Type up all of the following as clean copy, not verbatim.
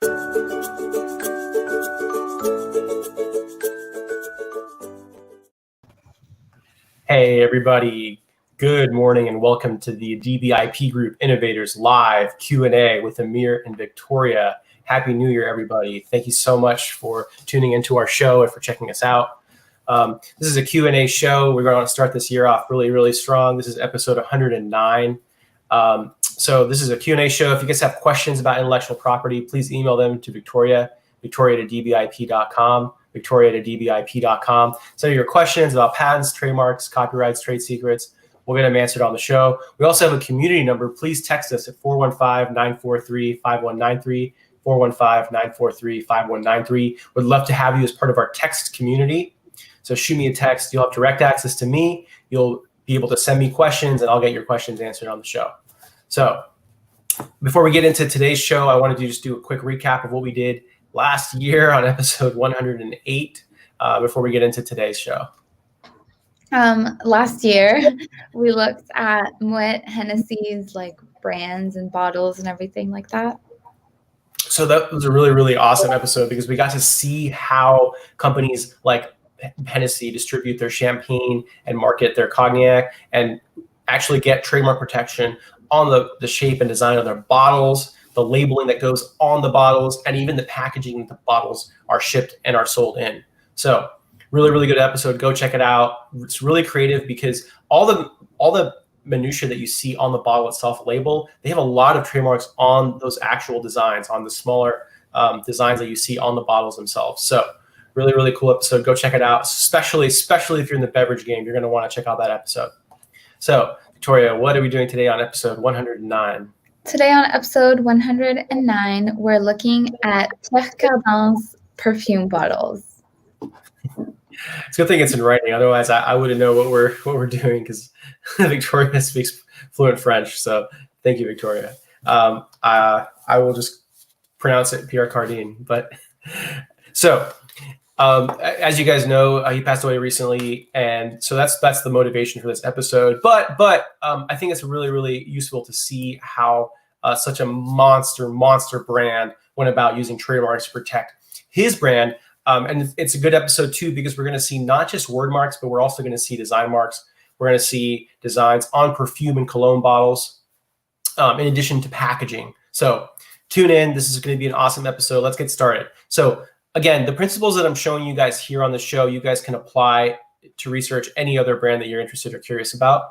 Hey, everybody. Good morning and welcome to the adibiip Group Innovators Live Q&A with Amir and Victoria. Happy New Year, everybody. Thank you so much for tuning into our show and for checking us out. This is a Q&A show. We're going to start this year off really, really strong. This is episode 109. So this is a Q&A show. If you guys have questions about intellectual property, please email them to Victoria at adibiip.com. Victoria@adibiip.com. Send your questions about patents, trademarks, copyrights, trade secrets. We'll get them answered on the show. We also have a community number. Please text us at 415-943-5193, 415-943-5193. We'd love to have you as part of our text community. So shoot me a text. You'll have direct access to me. You'll be able to send me questions, and I'll get your questions answered on the show. So before we get into today's show, I wanted to just do a quick recap of what we did last year on episode 108 before we get into today's show. Last year, we looked at Moet Hennessy's brands and bottles and everything like that. So that was a really, really awesome episode because we got to see how companies like Hennessy distribute their champagne and market their cognac and actually get trademark protection on the shape and design of their bottles, the labeling that goes on the bottles, and even the packaging the bottles are shipped and are sold in. So really, really good episode. Go check it out. It's really creative because all the minutia that you see on the bottle itself label, they have a lot of trademarks on those actual designs, on the smaller designs that you see on the bottles themselves. So really, really cool episode. Go check it out, especially if you're in the beverage game. You're going to want to check out that episode. So Victoria, what are we doing today on episode 109? Today on episode 109, we're looking at Pierre Cardin's perfume bottles. It's a good thing it's in writing. Otherwise, I wouldn't know what we're doing because Victoria speaks fluent French. So thank you, Victoria. I will just pronounce it Pierre Cardin. But so as you guys know, he passed away recently, and so that's the motivation for this episode. But I think it's really, really useful to see how such a monster brand went about using trademarks to protect his brand. And it's a good episode too because we're going to see not just word marks, but we're also going to see design marks. We're going to see designs on perfume and cologne bottles, in addition to packaging. So tune in. This is going to be an awesome episode. Let's get started. So again, the principles that I'm showing you guys here on the show, you guys can apply to research any other brand that you're interested or curious about.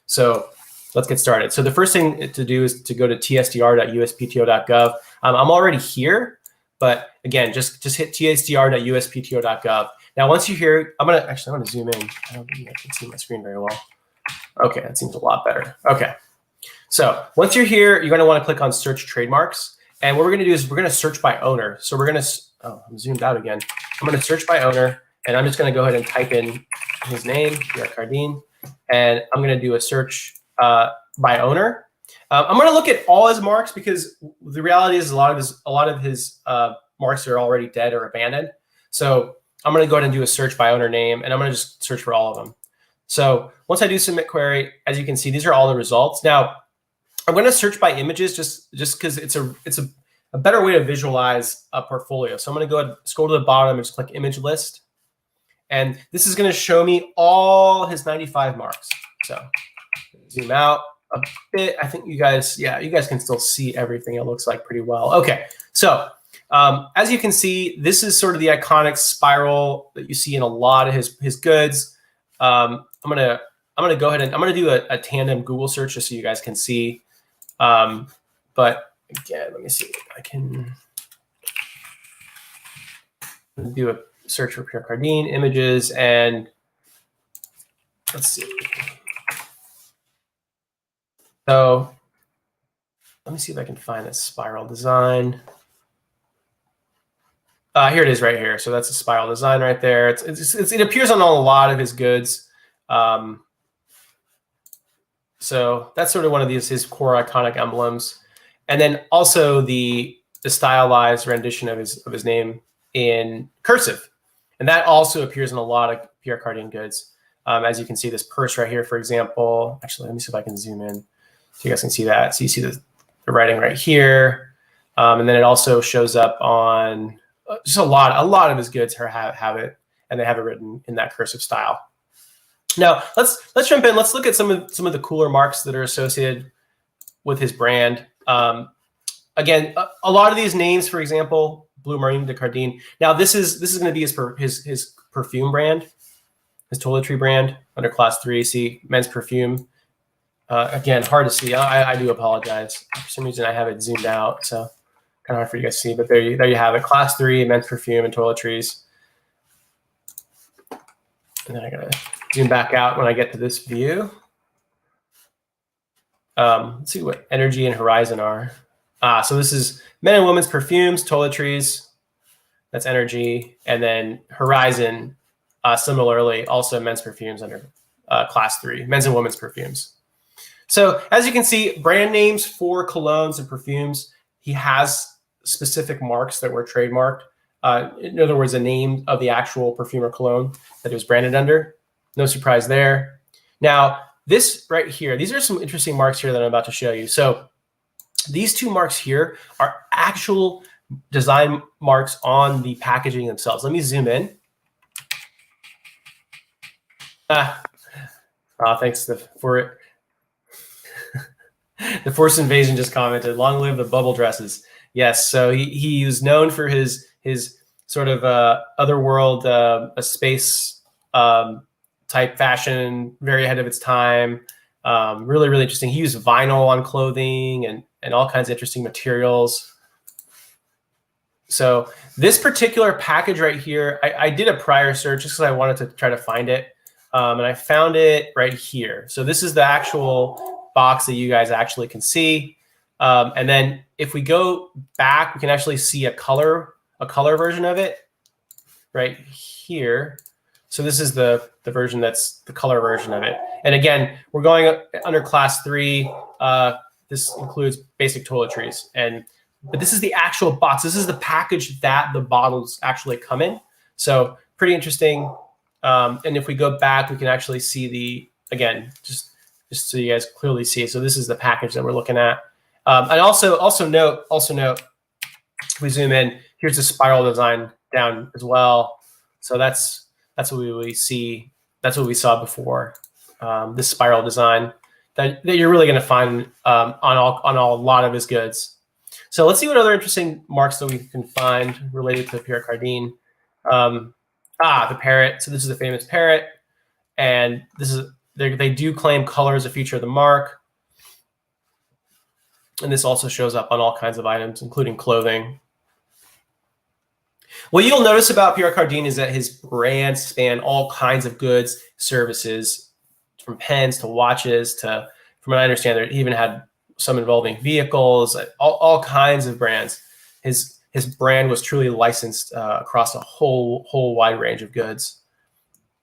So let's get started. So the first thing to do is to go to tsdr.uspto.gov. I'm already here, but again, just hit tsdr.uspto.gov. Now, once you're here, I'm going to zoom in. I don't think I can see my screen very well. Okay, that seems a lot better. Okay. So once you're here, you're going to want to click on Search Trademarks. And what we're going to do is we're going to search by owner. So we're going to, I'm zoomed out again. I'm going to search by owner, and I'm just going to go ahead and type in his name, Pierre Cardin, and I'm going to do a search by owner. I'm going to look at all his marks because the reality is a lot of his marks are already dead or abandoned. So I'm going to go ahead and do a search by owner name, and I'm going to just search for all of them. So once I do submit query, as you can see, these are all the results. Now, I'm going to search by images just because it's a better way to visualize a portfolio. So I'm going to go ahead, scroll to the bottom, and just click image list. And this is going to show me all his 95 marks. So zoom out a bit. I think you guys can still see everything. It looks like pretty well. Okay. So as you can see, this is sort of the iconic spiral that you see in a lot of his goods. I'm going to go ahead and I'm going to do a tandem Google search just so you guys can see. But again, let me see. I can do a search for Pierre Cardin images, and let's see. So let me see if I can find this spiral design. Here it is right here. So that's a spiral design right there. It appears on a lot of his goods. So that's sort of one of his core iconic emblems. And then also the stylized rendition of his name in cursive. And that also appears in a lot of Pierre Cardin goods. As you can see, this purse right here, for example. Actually, let me see if I can zoom in so you guys can see that. So you see the writing right here. And then it also shows up on just a lot of his goods have it, and they have it written in that cursive style. Now let's jump in. Let's look at some of the cooler marks that are associated with his brand. Again, a lot of these names, for example, Blue Marine de Cardin. Now this is going to be his perfume brand, his toiletry brand under Class 3. See, men's perfume. Again, hard to see. I do apologize. For some reason, I have it zoomed out, so kind of hard for you guys to see. But there you have it. Class 3, men's perfume and toiletries. And then I gotta zoom back out when I get to this view. Let's see what Energy and Horizon are. So this is men and women's perfumes, toiletries. That's Energy, and then Horizon. Similarly, also men's perfumes under Class 3, men's and women's perfumes. So as you can see, brand names for colognes and perfumes, he has specific marks that were trademarked. In other words, a name of the actual perfume or cologne that it was branded under. No surprise there. Now, this right here, these are some interesting marks here that I'm about to show you. So these two marks here are actual design marks on the packaging themselves. Let me zoom in. Thanks for it. The Force Invasion just commented, "Long live the bubble dresses." Yes, so he was known for his sort of otherworld, a space type fashion, very ahead of its time. Really, really interesting. He used vinyl on clothing and all kinds of interesting materials. So this particular package right here, I did a prior search just because I wanted to try to find it. And I found it right here. So this is the actual box that you guys actually can see. And then if we go back, we can actually see a color version of it right here. So this is the version that's the color version of it. And again, we're going under Class 3. This includes basic toiletries. But this is the actual box. This is the package that the bottles actually come in. So pretty interesting. And if we go back, we can actually see again, just so you guys clearly see. So this is the package that we're looking at. And also note, if we zoom in, here's the spiral design down as well. So that's what we see. That's what we saw before. This spiral design that you're really going to find on a lot of his goods. So let's see what other interesting marks that we can find related to Pierre Cardin. The parrot. So this is the famous parrot, and this is they do claim color as a feature of the mark, and this also shows up on all kinds of items, including clothing. What you'll notice about Pierre Cardin is that his brands span all kinds of goods, services, from pens to watches to, from what I understand, there even had some involving vehicles, all kinds of brands. His brand was truly licensed across a whole wide range of goods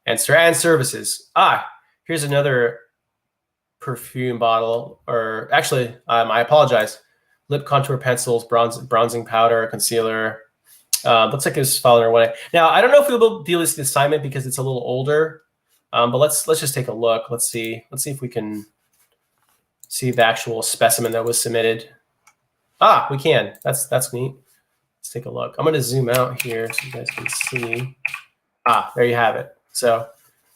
and services. Here's another perfume bottle, or actually, I apologize. Lip contour pencils, bronzing powder, concealer. Looks like it's falling away. Now, I don't know if we'll deal with this assignment because it's a little older, but let's just take a look. Let's see if we can see the actual specimen that was submitted. We can. That's neat. Let's take a look. I'm going to zoom out here so you guys can see. There you have it. So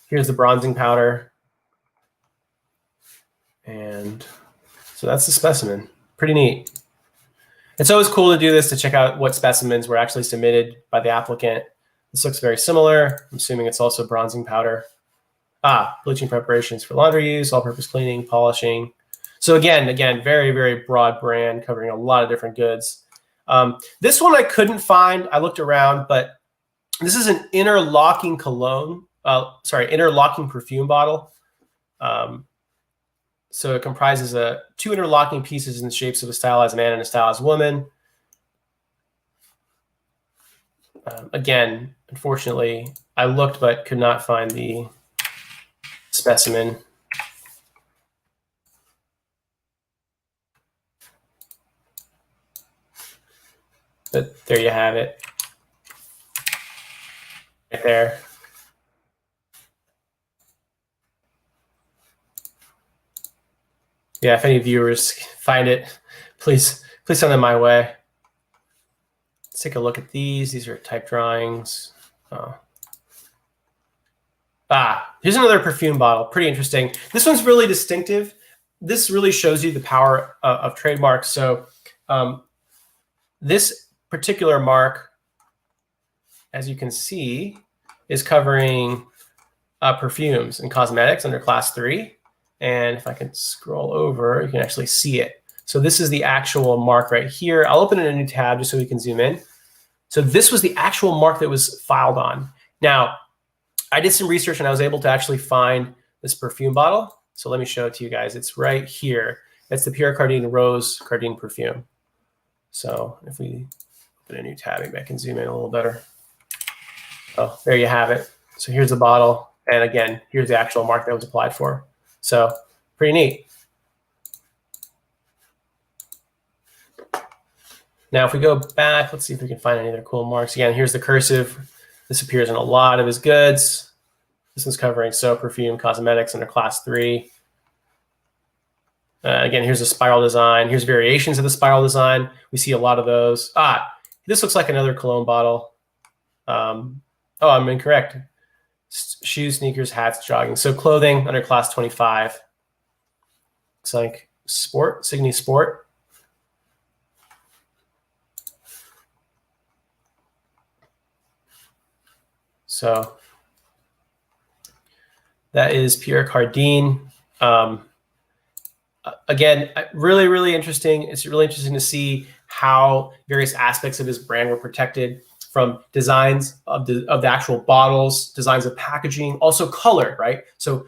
here's the bronzing powder. And so that's the specimen. Pretty neat. It's always cool to do this to check out what specimens were actually submitted by the applicant. This looks very similar. I'm assuming it's also bronzing powder. Bleaching preparations for laundry use, all-purpose cleaning, polishing. So again, very, very broad brand covering a lot of different goods. This one I couldn't find. I looked around, but this is an interlocking cologne. Interlocking perfume bottle. So it comprises two interlocking pieces in the shapes of a stylized man and a stylized woman. Again, unfortunately, I looked but could not find the specimen. But there you have it. Right there. Yeah, if any viewers find it, please send them my way. Let's take a look at these. These are type drawings. Here's another perfume bottle. Pretty interesting. This one's really distinctive. This really shows you the power of trademarks. So this particular mark, as you can see, is covering perfumes and cosmetics under class 3. And if I can scroll over, you can actually see it. So this is the actual mark right here. I'll open in a new tab just so we can zoom in. So this was the actual mark that was filed on. Now, I did some research and I was able to actually find this perfume bottle. So let me show it to you guys. It's right here. It's the Pierre Cardin Rose Cardin perfume. So if we open a new tab, maybe I can zoom in a little better. Oh, there you have it. So here's the bottle. And again, here's the actual mark that was applied for. So pretty neat. Now, if we go back, let's see if we can find any other cool marks. Again, here's the cursive. This appears in a lot of his goods. This one's covering soap, perfume, cosmetics under class 3. Again, here's a spiral design. Here's variations of the spiral design. We see a lot of those. This looks like another cologne bottle. Oh, I'm incorrect. Shoes, sneakers, hats, jogging. So clothing under class 25. Looks like sport, Signy Sport. So that is Pierre Cardin. Again, really, really interesting. It's really interesting to see how various aspects of his brand were protected, from designs of the actual bottles, designs of packaging, also color, right? So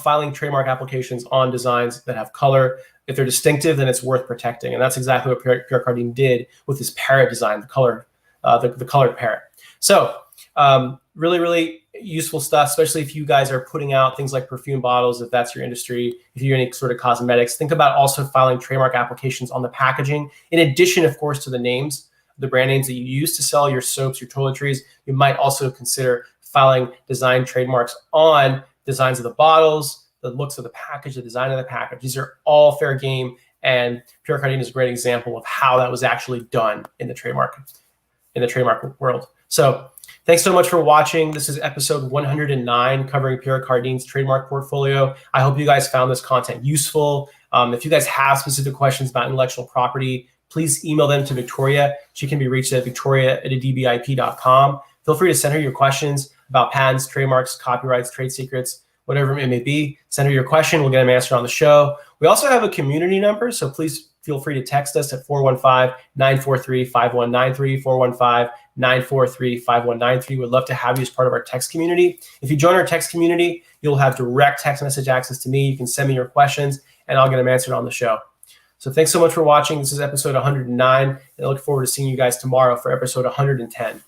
filing trademark applications on designs that have color. If they're distinctive, then it's worth protecting. And that's exactly what Pierre Cardin did with his parrot design, the color, the colored parrot. So really, really useful stuff, especially if you guys are putting out things like perfume bottles, if that's your industry, if you're any sort of cosmetics. Think about also filing trademark applications on the packaging. In addition, of course, to the names, the brand names that you use to sell your soaps, your toiletries, you might also consider filing design trademarks on designs of the bottles, the looks of the package, the design of the package. These are all fair game, and Pierre Cardin is a great example of how that was actually done in the trademark world. So thanks so much for watching. This is episode 109 covering Pierre Cardin's trademark portfolio. I hope you guys found this content useful. If you guys have specific questions about intellectual property, please email them to Victoria. She can be reached at victoria@adibiip.com. Feel free to send her your questions about patents, trademarks, copyrights, trade secrets, whatever it may be. Send her your question. We'll get them answered on the show. We also have a community number, so please feel free to text us at 415-943-5193, 415-943-5193. We'd love to have you as part of our text community. If you join our text community, you'll have direct text message access to me. You can send me your questions, and I'll get them answered on the show. So thanks so much for watching. This is episode 109, and I look forward to seeing you guys tomorrow for episode 110.